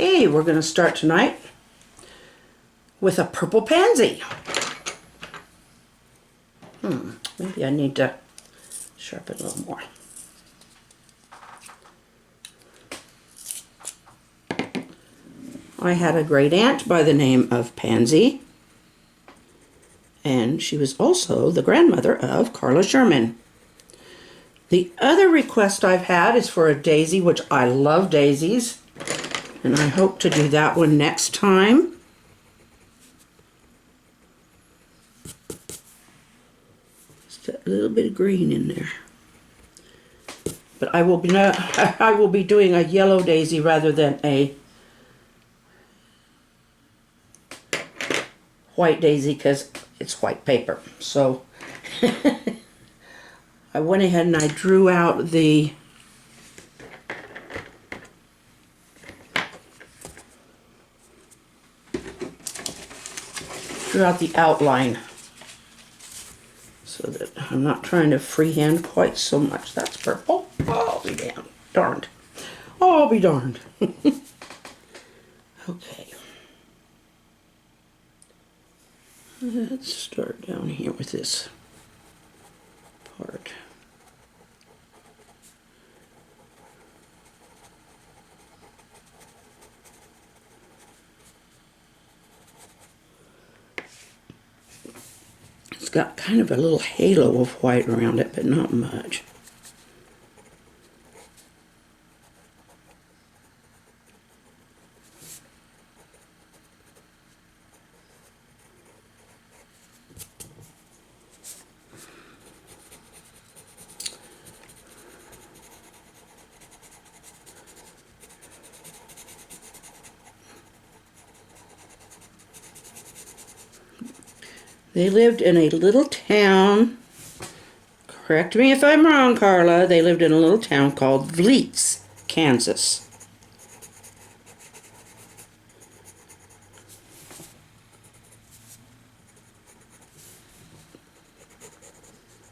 Okay, we're going to start tonight with a purple pansy. Maybe I need to sharpen a little more. I had a great aunt by the name of Pansy, and she was also the grandmother of Carla Sherman. The other request I've had is for a daisy, which I love daisies, and I hope to do that one next time. Just a little bit of green in there. But I will be doing a yellow daisy rather than a white daisy because it's white paper. So I went ahead and I drew out the outline so that I'm not trying to freehand quite so much. That's purple. Oh, I'll be damned. Darned. Oh, I'll be darned. Okay. Let's start down here with this part. It's got kind of a little halo of white around it, but not much. They lived in a little town, correct me if I'm wrong, Carla, they lived in a little town called Vliets, Kansas.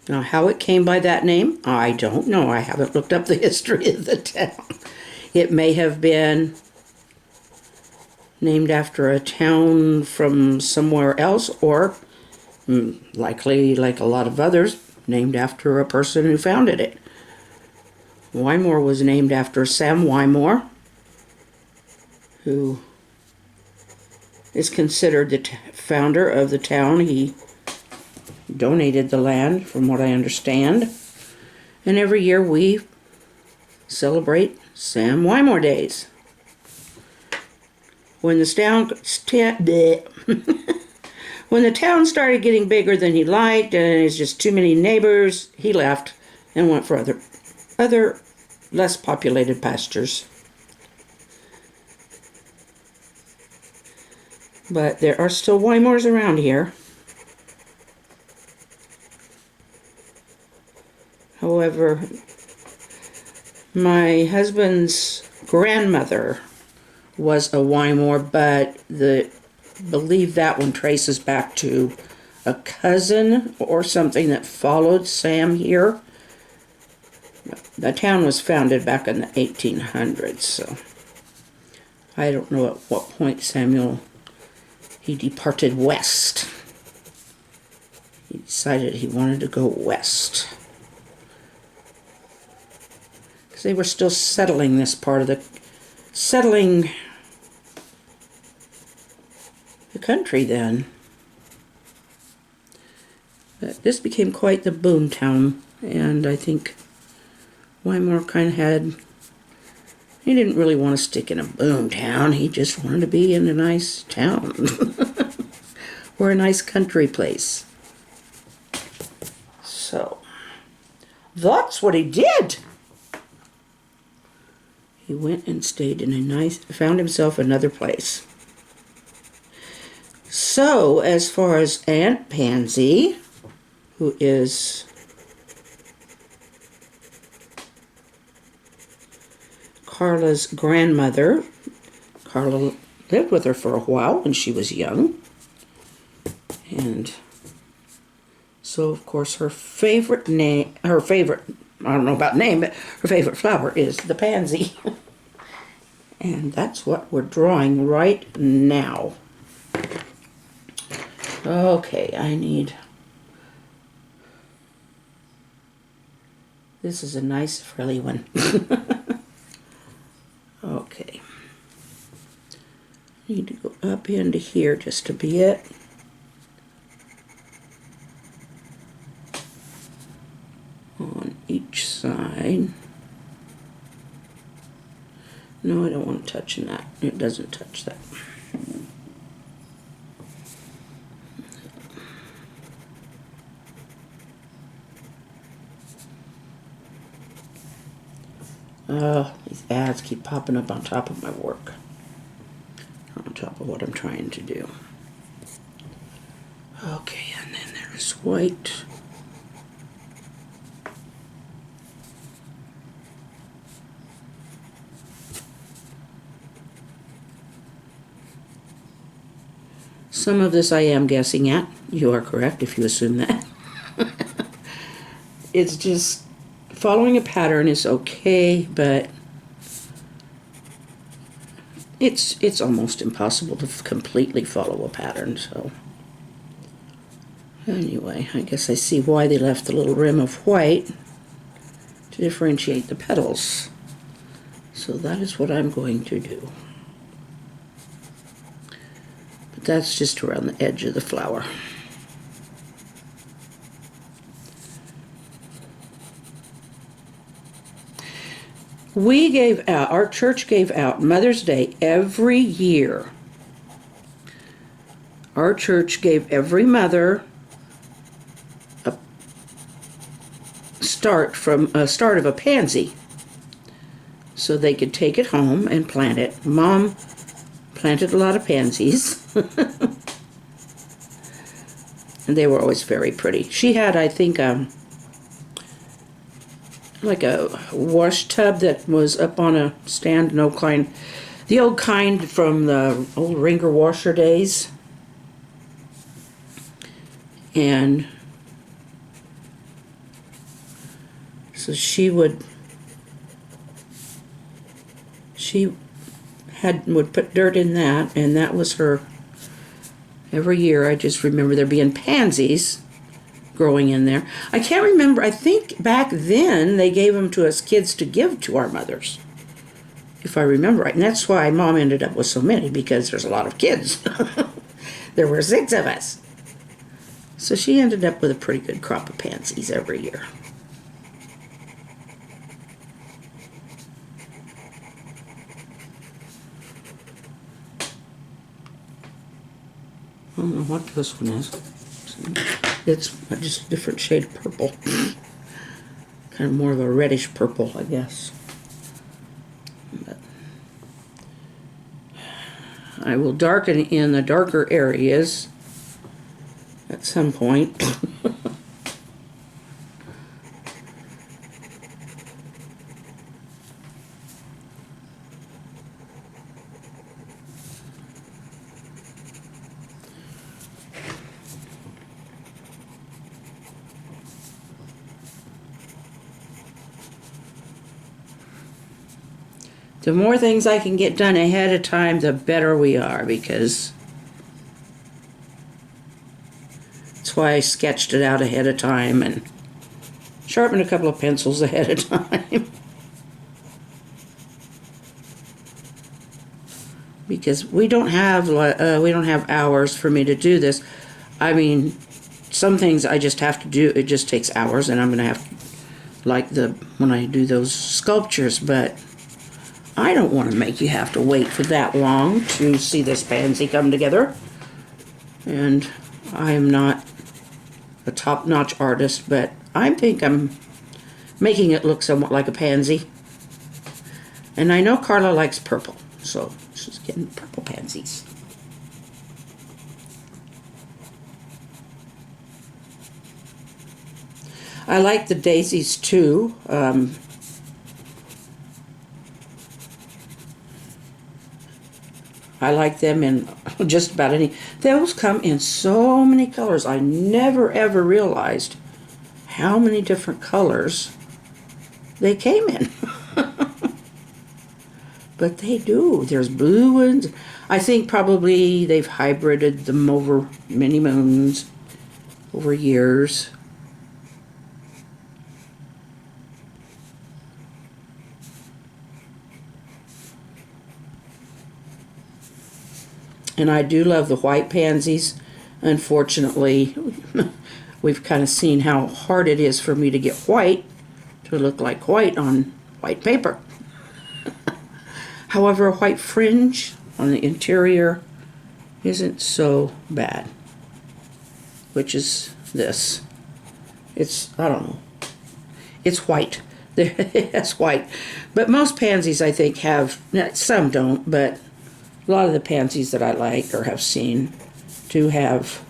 Now, how it came by that name, I don't know. I haven't looked up the history of the town. It may have been named after a town from somewhere else, or likely, like a lot of others, named after a person who founded it. Wymore was named after Sam Wymore, who is considered the founder of the town. He donated the land, from what I understand. And every year we celebrate Sam Wymore Days. When the town started getting bigger than he liked, and there's just too many neighbors, he left and went for other less populated pastures. But there are still Wymores around here. However, my husband's grandmother was a Wymore, but believe that one traces back to a cousin or something that followed Sam here. The town was founded back in the 1800s, so I don't know at what point he departed west. He decided he wanted to go west, because they were still settling this part of the country then. But this became quite the boom town, and I think Wymore kind of he didn't really want to stick in a boom town, he just wanted to be in a nice town or a nice country place. So that's what he did. He went and stayed in found himself another place. So, as far as Aunt Pansy, who is Carla's grandmother, Carla lived with her for a while when she was young. And so, of course, her favorite, I don't know about name, but her favorite flower is the pansy. And that's what we're drawing right now. Okay, I need... This is a nice frilly one. Okay. Need to go up into here just a bit. On each side. No, I don't want to touch that. It doesn't touch that. These ads keep popping up on top of my work. On top of what I'm trying to do. Okay, and then there's white. Some of this I am guessing at. You are correct if you assume that. It's just following a pattern is okay, but it's almost impossible to completely follow a pattern, so anyway, I guess I see why they left the little rim of white to differentiate the petals. So that is what I'm going to do. But that's just around the edge of the flower. We gave out, our church gave out Mother's Day every year. Our church gave every mother a start of a pansy so they could take it home and plant it. Mom planted a lot of pansies. And they were always very pretty. She had, I think, like a wash tub that was up on a stand, no kind, the old kind from the old wringer washer days. And so she would put dirt in that, and that was her. Every year I just remember there being pansies growing in there. I can't remember. I think back then they gave them to us kids to give to our mothers, if I remember right. And that's why Mom ended up with so many, because there's a lot of kids. There were 6 of us. So she ended up with a pretty good crop of pansies every year. I don't know what this one is. It's just a different shade of purple. Kind of more of a reddish purple, I guess. But I will darken in the darker areas at some point. The more things I can get done ahead of time, the better we are, because that's why I sketched it out ahead of time and sharpened a couple of pencils ahead of time. Because we don't have hours for me to do this. I mean, some things I just have to do. It just takes hours, and I'm going to have to, like when I do those sculptures, but I don't want to make you have to wait for that long to see this pansy come together. And I am not a top-notch artist, but I think I'm making it look somewhat like a pansy. And I know Carla likes purple, so she's getting purple pansies. I like the daisies too. I like them in just about any. Those come in so many colors. I never ever realized how many different colors they came in. But they do. There's blue ones. I think probably they've hybrided them over many moons, over years. And I do love the white pansies. Unfortunately, we've kind of seen how hard it is for me to get white to look like white on white paper. However, a white fringe on the interior isn't so bad, which is this. It's, I don't know, it's white. It's white. But most pansies, I think, have, some don't, but a lot of the pansies that I like or have seen do have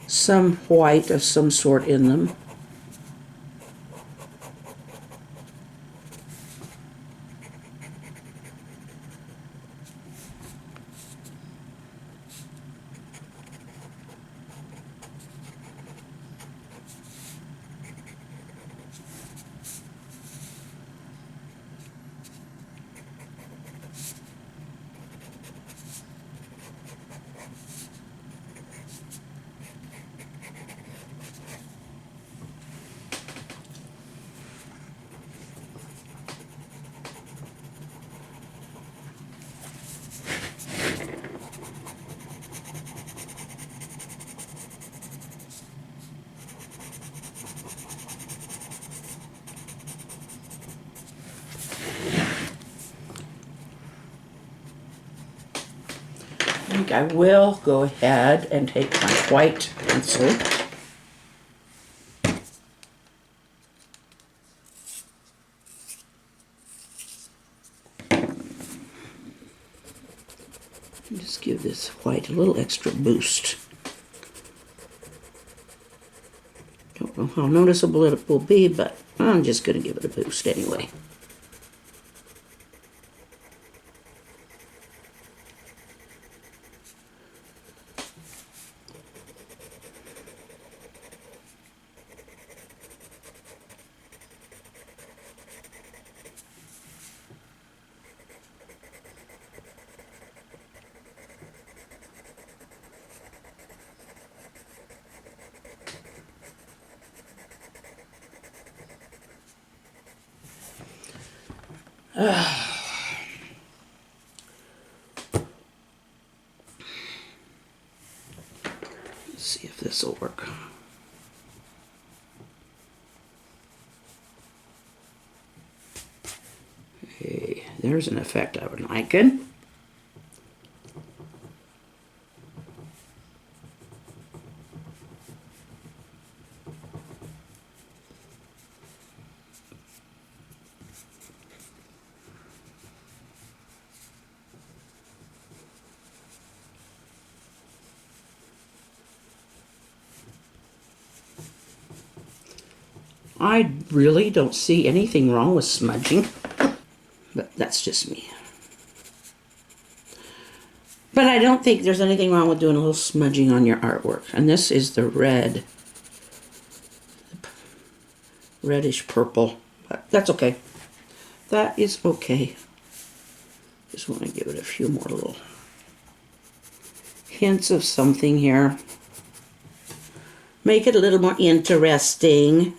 some white of some sort in them. I think I will go ahead and take my white pencil and just give this white a little extra boost. Don't know how noticeable it will be, but I'm just going to give it a boost anyway. Let's see if this will work. Hey, there's an effect I would like it. I really don't see anything wrong with smudging, but that's just me. But I don't think there's anything wrong with doing a little smudging on your artwork. And this is the red, reddish purple, but that's okay. That is okay. Just want to give it a few more little hints of something here. Make it a little more interesting.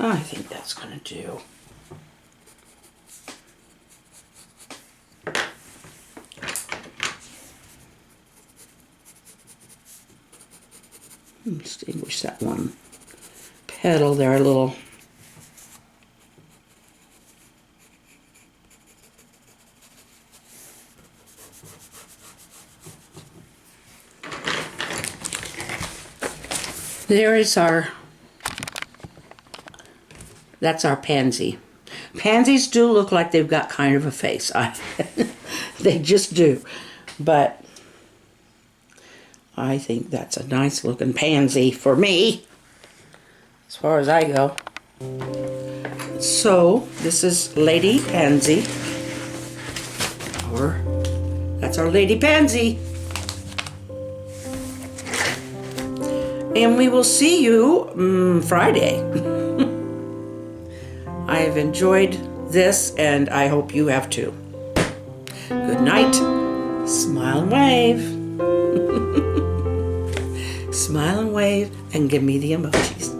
I think that's going to do. Distinguish that one petal there a little. There is our, that's our pansy. Pansies do look like they've got kind of a face. They just do. But I think that's a nice looking pansy for me, as far as I go. So this is Lady Pansy. Or that's our Lady Pansy. And we will see you Friday. I've enjoyed this, and I hope you have too. Good night. Smile and wave. Smile and wave, and give me the emojis.